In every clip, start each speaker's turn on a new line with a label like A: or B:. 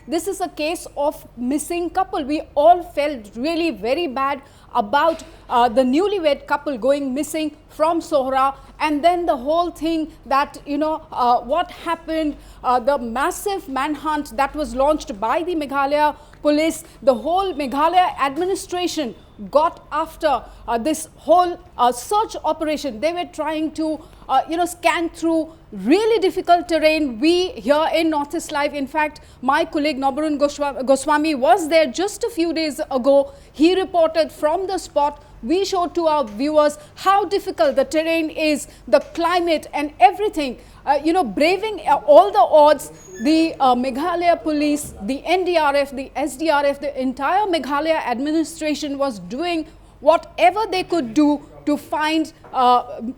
A: this is a case of missing couple. We all felt really very bad about the newlywed couple going missing from Sohra, and then the whole thing that, what happened, the massive manhunt that was launched by the Meghalaya police, the whole Meghalaya administration got after this whole search operation. They were trying to, scan through really difficult terrain. We here in Northeast Live, in fact, my colleague Nabarun Goshwami was there just a few days ago. He reported from the spot. We showed to our viewers how difficult the terrain is, the climate and everything. Braving all the odds, the Meghalaya police, the NDRF, the SDRF, the entire Meghalaya administration was doing whatever they could do to find,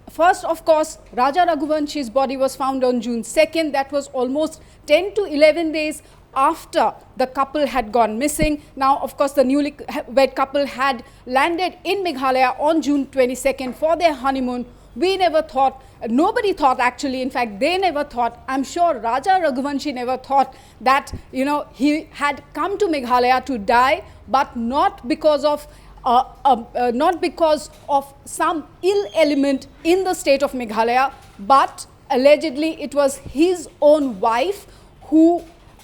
A: first of course, Raja Raghuvanshi's body was found on June 2nd. That was almost 10 to 11 days after the couple had gone missing. Now, of course, the newlywed couple had landed in Meghalaya on June 22nd for their honeymoon. We never thought, nobody thought actually, in fact, they never thought, I'm sure Raja Raghuvanshi never thought that, he had come to Meghalaya to die, but not because of some ill element in the state of Meghalaya, but allegedly it was his own wife who,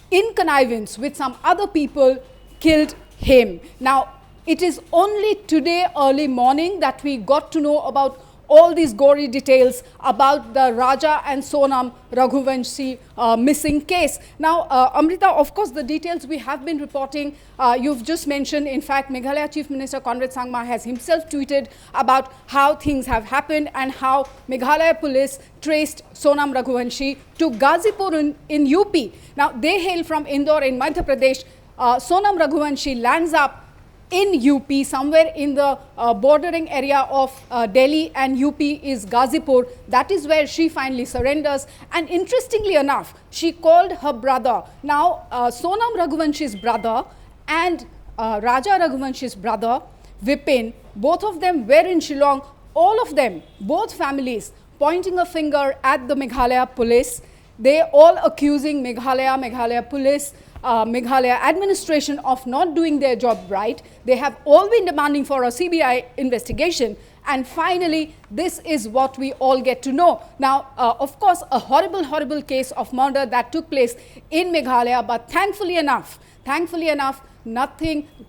A: in connivance with some other people, killed him. Now, it is only today early morning that we got to know about all these gory details about the Raja and Sonam Raghuvanshi missing case. Now, Amrita, of course, the details we have been reporting, you've just mentioned. In fact, Meghalaya Chief Minister Conrad Sangma has himself tweeted about how things have happened and how Meghalaya police traced Sonam Raghuvanshi to Ghazipur in UP. Now, they hail from Indore in Madhya Pradesh. Sonam Raghuvanshi lands up in UP, somewhere in the bordering area of Delhi and UP is Ghazipur. That is where she finally surrenders. And interestingly enough, she called her brother. Now, Sonam Raghuvanshi's brother and Raja Raghuvanshi's brother, Vipin, both of them were in Shillong. All of them, both families, pointing a finger at the Meghalaya police. They all accusing Meghalaya police, Meghalaya administration of not doing their job right. They have all been demanding for a CBI investigation. And finally, this is what we all get to know. Now, of course, a horrible, horrible case of murder that took place in Meghalaya. But thankfully enough,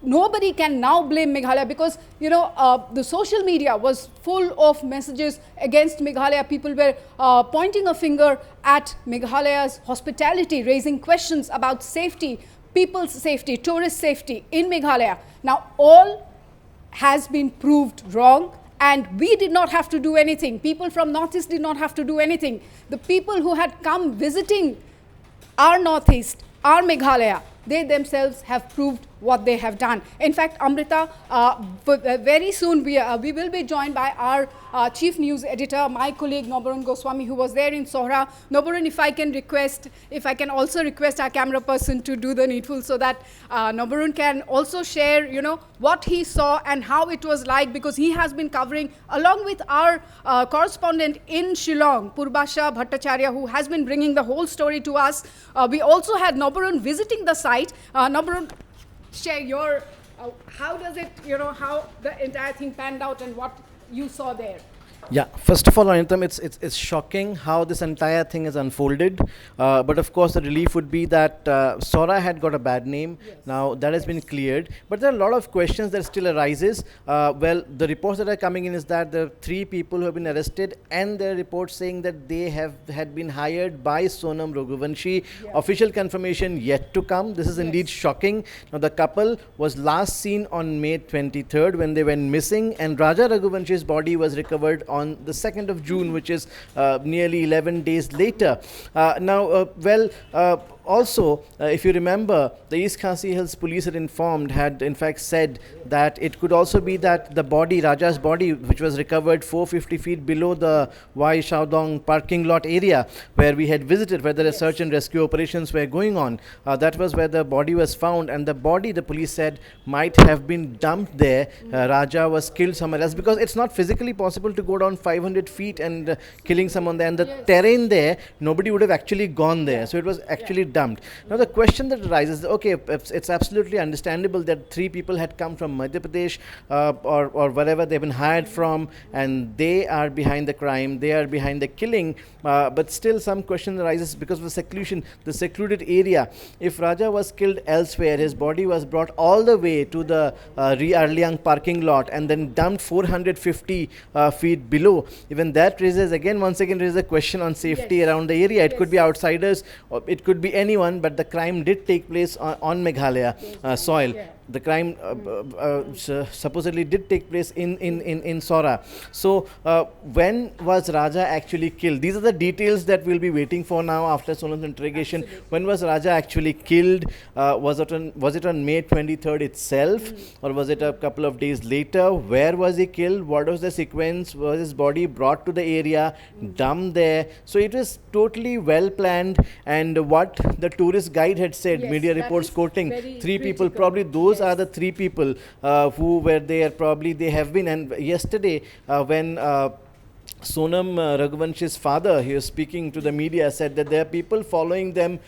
A: nobody can now blame Meghalaya, because, the social media was full of messages against Meghalaya. People were pointing a finger at Meghalaya's hospitality, raising questions about safety, people's safety, tourist safety in Meghalaya. Now, all has been proved wrong, and we did not have to do anything. People from Northeast did not have to do anything. The people who had come visiting our Northeast, our Meghalaya, they themselves have proved what they have done. In fact, Amrita, very soon we will be joined by our chief news editor, my colleague Nabarun Goshwami, who was there in Sohra. Nabarun, if I can also request our camera person to do the needful, so that Nabarun can also share, what he saw and how it was like, because he has been covering, along with our correspondent in Shillong, Purbasha Bhattacharya, who has been bringing the whole story to us. We also had Nabarun visiting the site. Nabarun, share your, how does it, how the entire thing panned out and what you saw there?
B: Yeah, first of all, Oineetom, it's shocking how this entire thing has unfolded. But of course, the relief would be that Sora had got a bad name. Yes. Now that has been cleared. But there are a lot of questions that still arises. Well, the reports that are coming in is that there are 3 people who have been arrested, and there are reports saying that they had been hired by Sonam Raghuvanshi. Yes. Official confirmation yet to come. This is indeed shocking. Now the couple was last seen on May 23rd when they went missing, and Raja Raghuvanshi's body was recovered on the 2nd of June, which is nearly 11 days later. Also, if you remember, the East Khasi Hills police had in fact said that it could also be that the body, Raja's body, which was recovered 450 feet below the Wai Shaodong parking lot area where we had visited, where the search and rescue operations were going on. That was where the body was found, and the body, the police said, might have been dumped there. Raja was killed somewhere else, because it's not physically possible to go down 500 feet and killing someone there. And the terrain there, nobody would have actually gone there. So it was actually dumped. Now the question that arises, okay, it's absolutely understandable that 3 people had come from Madhya Pradesh or wherever they've been hired from, and they are behind the crime, they are behind the killing, but still some question arises because of the secluded area. If Raja was killed elsewhere, his body was brought all the way to the Arliang parking lot and then dumped 450 feet below. Even that once again raises a question on safety around the area. It could be outsiders, or it could be anyone, but the crime did take place on Meghalaya soil. The crime supposedly did take place in Sora. So when was Raja actually killed? These are the details that we'll be waiting for now after Sonam's interrogation. Absolutely. When was Raja actually killed? Was it on May 23rd itself, or was it a couple of days later? Where was he killed? What was the sequence? Was his body brought to the area, dumped there? So it was totally well planned, and what the tourist guide had said, media reports quoting 3 people, probably those are the 3 people who were there. Probably they have been. And yesterday when Sonam Raghuvansh's father, he was speaking to the media, said that there are people following them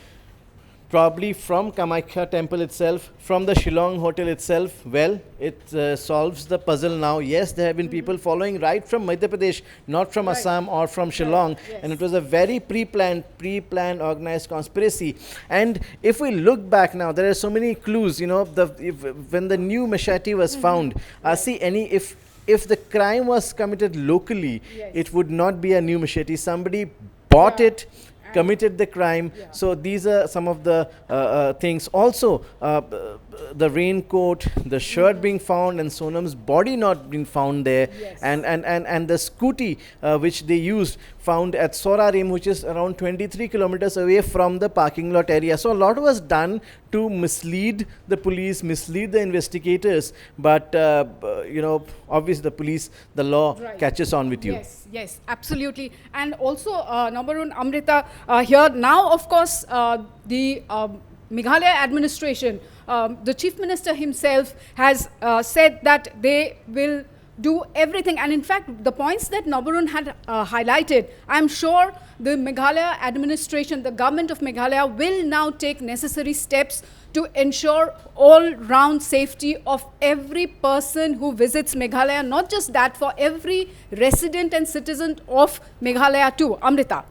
B: probably from Kamakhya temple itself, from the Shillong hotel itself. Well, it solves the puzzle now. Yes, there have been people following right from Madhya Pradesh, not from Assam or from Shillong, and it was a very pre-planned, organized conspiracy. And if we look back now, there are so many clues. You know, when the new machete was found, if the crime was committed locally, it would not be a new machete. Somebody bought it, committed the crime. So these are some of the things. Also, the raincoat, the shirt being found, and Sonam's body not being found there, and the scooty which they used, found at Sorarim, which is around 23 kilometers away from the parking lot area. So a lot was done to mislead the police, mislead the investigators, but obviously the police, the law catches on with you.
A: Yes, absolutely. And also, Nabarun, Amrita, here now, of course, the Meghalaya administration, the Chief Minister himself has said that they will do everything. And in fact, the points that Nabarun had highlighted, I'm sure the Meghalaya administration, the government of Meghalaya will now take necessary steps to ensure all-round safety of every person who visits Meghalaya. Not just that, for every resident and citizen of Meghalaya too. Amrita.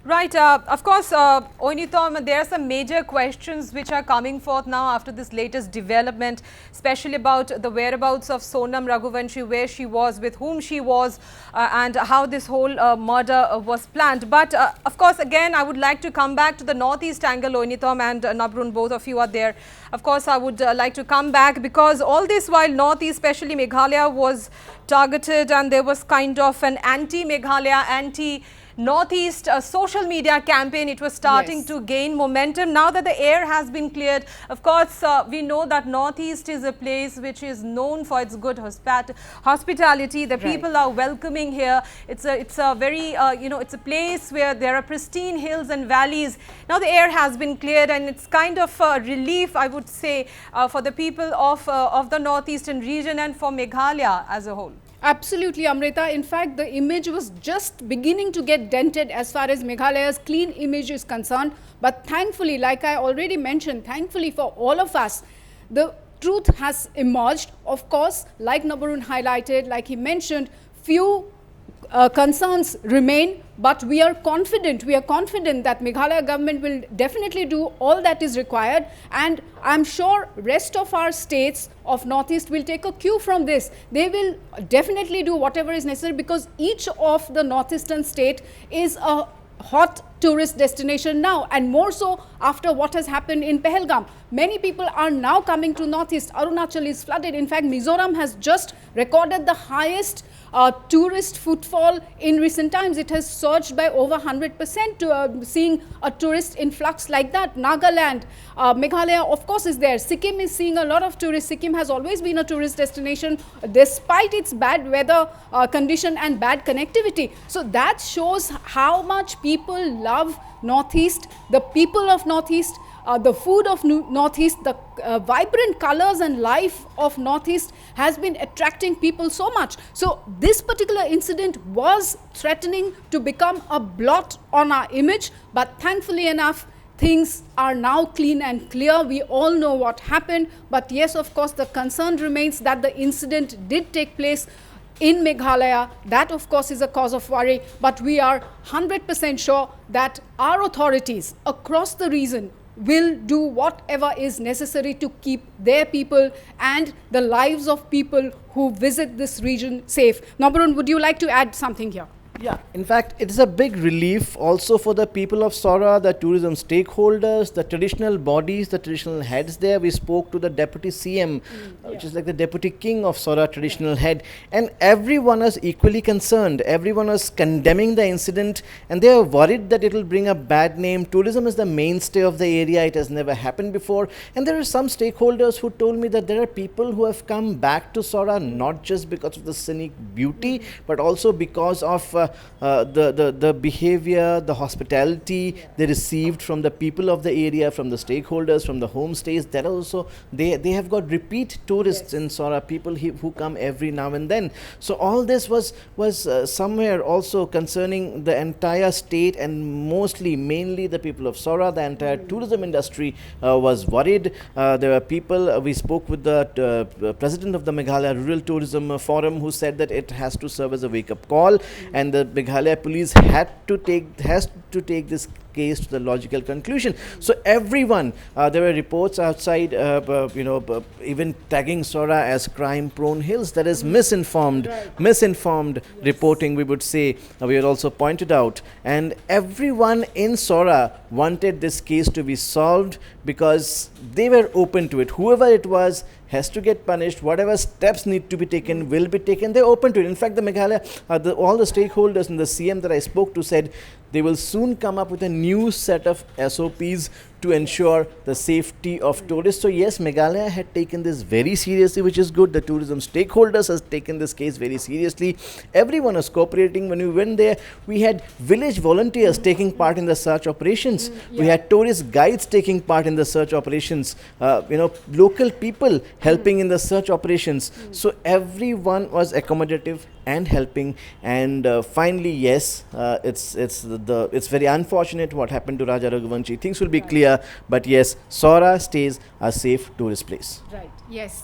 C: Right. Of course, Oineetom, there are some major questions which are coming forth now after this latest development, especially about the whereabouts of Sonam Raghuvanshi, where she was, with whom she was, and how this whole murder was planned. But of course, again, I would like to come back to the northeast angle. Oineetom and Nabarun, both of you are there. Of course, I would like to come back because all this while northeast, especially Meghalaya, was targeted, and there was kind of an anti-Meghalaya, anti-Northeast social media campaign. It was starting to gain momentum. Now that the air has been cleared, of course, we know that Northeast is a place which is known for its good hospitality. The people are welcoming here. It's a very, it's a place where there are pristine hills and valleys. Now the air has been cleared, and it's kind of a relief, I would say, for the people of the Northeastern region and for Meghalaya as a whole.
A: Absolutely, Amrita. In fact, the image was just beginning to get dented as far as Meghalaya's clean image is concerned. But thankfully, like I already mentioned, thankfully for all of us, the truth has emerged. Of course, like Nabarun highlighted, like he mentioned, few concerns remain, but we are confident that Meghalaya government will definitely do all that is required, and I'm sure rest of our states of Northeast will take a cue from this. They will definitely do whatever is necessary, because each of the Northeastern state is a hot tourist destination now, and more so after what has happened in Pahalgam. Many people are now coming to Northeast. Arunachal is flooded. In fact, Mizoram has just recorded the highest tourist footfall in recent times. It has surged by over 100% to seeing a tourist influx like that. Nagaland, Meghalaya, of course, is there. Sikkim is seeing a lot of tourists. Sikkim has always been a tourist destination despite its bad weather condition and bad connectivity. So that shows how much people love Northeast, the people of Northeast, the food of Northeast, the vibrant colors and life of Northeast has been attracting people so much. So this particular incident was threatening to become a blot on our image, but thankfully enough, things are now clean and clear. We all know what happened. But yes, of course, the concern remains that the incident did take place in Meghalaya. That, of course, is a cause of worry. But we are 100% sure that our authorities across the region will do whatever is necessary to keep their people and the lives of people who visit this region safe. Nabarun, would you like to add something here?
B: Yeah, in fact, it is a big relief also for the people of Sora, the tourism stakeholders, the traditional bodies, the traditional heads there. We spoke to the deputy CM, which is like the deputy king of Sora, traditional head, and everyone is equally concerned. Everyone is condemning the incident, and they are worried that it will bring a bad name. Tourism is the mainstay of the area. It has never happened before. And there are some stakeholders who told me that there are people who have come back to Sora not just because of the scenic beauty, but also because of the behavior, the hospitality they received from the people of the area, from the stakeholders, from the homestays. That also, they have got repeat tourists in Sora, people who come every now and then. So all this was somewhere also concerning the entire state, and mainly the people of Sora. The entire tourism industry was worried. There were people, we spoke with the president of the Meghalaya Rural Tourism Forum, who said that it has to serve as a wake-up call, and the Meghalaya police has to take this case to the logical conclusion. So everyone, there were reports outside, even tagging Sora as crime-prone hills. That is misinformed reporting, we would say. We had also pointed out, and everyone in Sora wanted this case to be solved because they were open to it. Whoever it was has to get punished. Whatever steps need to be taken will be taken. They're open to it. In fact, the Meghalaya, all the stakeholders and the CM that I spoke to said they will soon come up with a new set of SOPs to ensure the safety of tourists. So yes, Meghalaya had taken this very seriously, which is good. The tourism stakeholders has taken this case very seriously. Everyone is cooperating. When we went there, we had village volunteers taking part in the search operations. We had tourist guides taking part in the search operations. Local people helping in the search operations. So everyone was accommodative and helping. And finally, yes, it's very unfortunate what happened to Raja Raghuvanshi. Things will be clear. But yes, Sora stays a safe tourist place.
A: Right. Yes.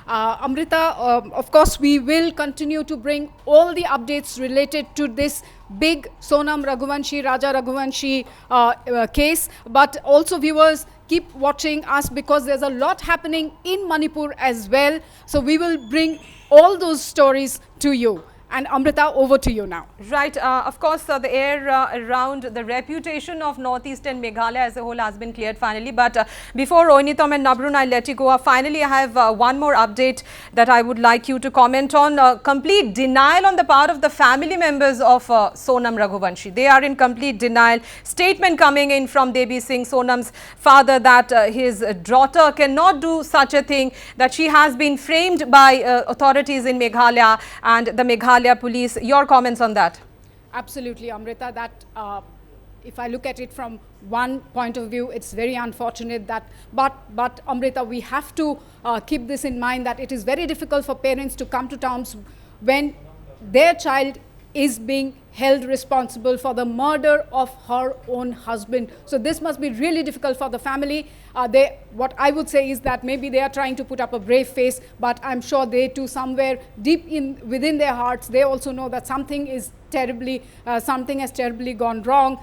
A: Amrita, of course, we will continue to bring all the updates related to this big Sonam Raghuvanshi, Raja Raghuvanshi case. But also, viewers, keep watching us because there's a lot happening in Manipur as well. So we will bring all those stories to you. And Amrita, over to you now.
C: Right. Of course, the air around the reputation of northeastern Meghalaya as a whole has been cleared finally. But before Oineetom and Nabarun, I'll let you go. Finally, I have one more update that I would like you to comment on. Complete denial on the part of the family members of Sonam Raghuvanshi. They are in complete denial. Statement coming in from Debi Singh, Sonam's father, that his daughter cannot do such a thing, that she has been framed by authorities in Meghalaya and the Meghalaya police. Your comments on that?
A: Absolutely, Amrita. That if I look at it from one point of view, it's very unfortunate that, but Amrita, we have to keep this in mind, that it is very difficult for parents to come to terms when their child is being held responsible for the murder of her own husband. So this must be really difficult for the family. What I would say is that maybe they are trying to put up a brave face, but I'm sure they too, somewhere deep within their hearts, they also know that something has terribly gone wrong.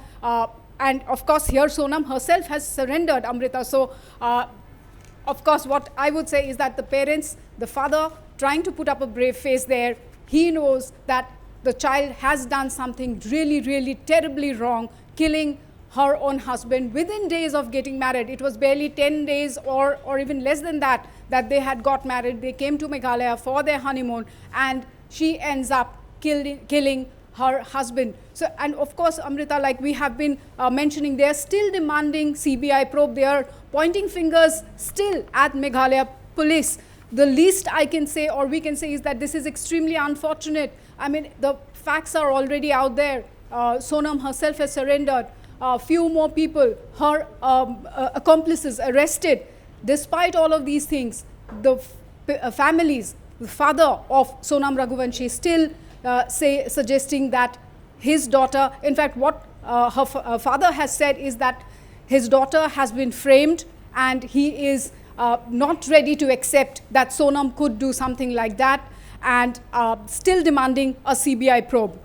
A: And of course, here Sonam herself has surrendered, Amrita. So of course, what I would say is that the parents, the father, trying to put up a brave face there, he knows that the child has done something really, really terribly wrong, killing her own husband within days of getting married. It was barely 10 days or even less than that they had got married. They came to Meghalaya for their honeymoon, and she ends up killing her husband. So, and of course, Amrita, like we have been mentioning, they are still demanding CBI probe. They are pointing fingers still at Meghalaya police. The least I can say, or we can say, is that this is extremely unfortunate. I mean, the facts are already out there. Sonam herself has surrendered. A few more people, her accomplices, arrested. Despite all of these things, the families, the father of Sonam Raghuvanshi, still suggesting that his daughter, in fact, what her father has said is that His daughter has been framed, and he is not ready to accept that Sonam could do something like that, and still demanding a CBI probe.